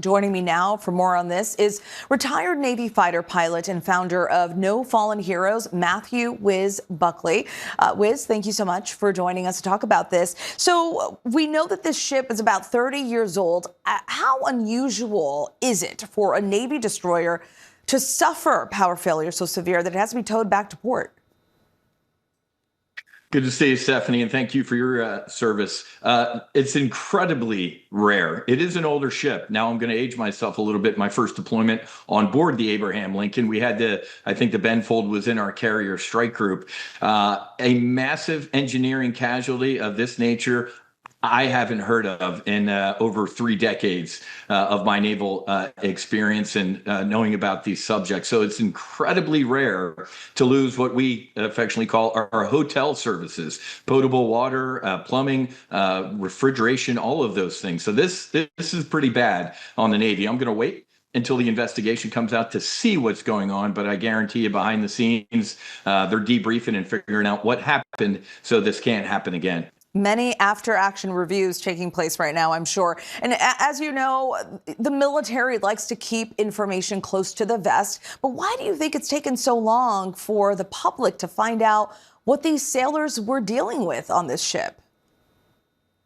joining me now for more on this is retired Navy fighter pilot and founder of No Fallen Heroes, Matthew Whiz Buckley. Whiz, thank you so much for joining us to talk about this. So we know that this ship is about 30 years old. How unusual is it for a Navy destroyer to suffer power failure so severe that it has to be towed back to port? Good to see you, Stephanie, and thank you for your service. It's incredibly rare. It is an older ship. Now I'm going to age myself a little bit. My first deployment on board the Abraham Lincoln, we had I think the Benfold was in our carrier strike group. A massive engineering casualty of this nature I haven't heard of in over 3 decades of my naval experience and knowing about these subjects. So it's incredibly rare to lose what we affectionately call our hotel services, potable water, plumbing, refrigeration, all of those things. So this is pretty bad on the Navy. I'm going to wait until the investigation comes out to see what's going on. But I guarantee you behind the scenes, they're debriefing and figuring out what happened so this can't happen again. Many after-action reviews taking place right now, I'm sure. And as you know, the military likes to keep information close to the vest. But why do you think it's taken so long for the public to find out what these sailors were dealing with on this ship?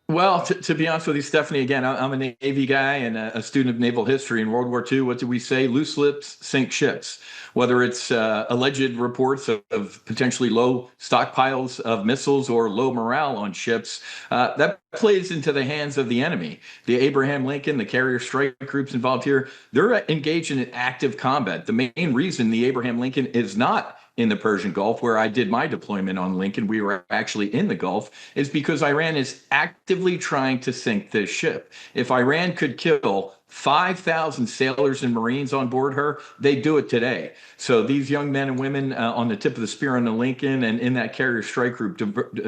Well, to be honest with you, Stephanie, again, I'm a Navy guy and a student of naval history. In World War II, what did we say? Loose lips sink ships. Whether it's alleged reports of potentially low stockpiles of missiles or low morale on ships, that plays into the hands of the enemy. The Abraham Lincoln, the carrier strike groups involved here, they're engaged in active combat. The main reason the Abraham Lincoln is not in the Persian Gulf, where I did my deployment on Lincoln, we were actually in the Gulf, is because Iran is actively trying to sink this ship. If Iran could kill 5,000 sailors and Marines on board her, they do it today. So these young men and women on the tip of the spear on the Lincoln and in that carrier strike group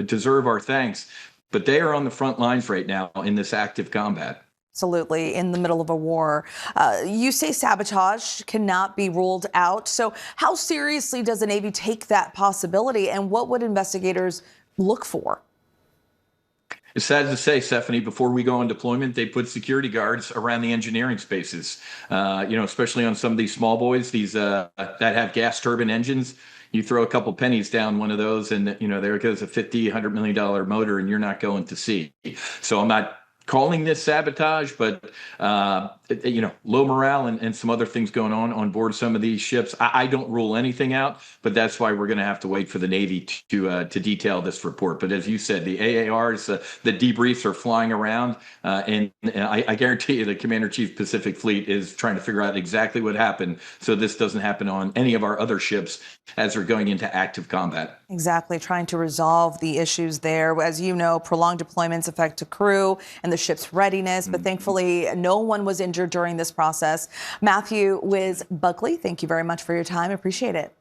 deserve our thanks. But they are on the front lines right now in this active combat. Absolutely, in the middle of a war. You say sabotage cannot be ruled out. So how seriously does the Navy take that possibility, and what would investigators look for? It's sad to say, Stephanie, before we go on deployment, they put security guards around the engineering spaces, especially on some of these small boys, these that have gas turbine engines. You throw a couple pennies down one of those and, there goes a $50-100 million motor and you're not going to sea. So I'm not calling this sabotage, but low morale and some other things going on board some of these ships. I don't rule anything out, but that's why we're going to have to wait for the Navy to detail this report. But as you said, the AARs, the debriefs are flying around, and I guarantee you the Commander-in-Chief Pacific Fleet is trying to figure out exactly what happened so this doesn't happen on any of our other ships as they're going into active combat. Exactly, trying to resolve the issues there. As you know, prolonged deployments affect the crew and the ship's readiness, but thankfully no one was injured during this process. Matthew Whiz Buckley, thank you very much for your time. Appreciate it.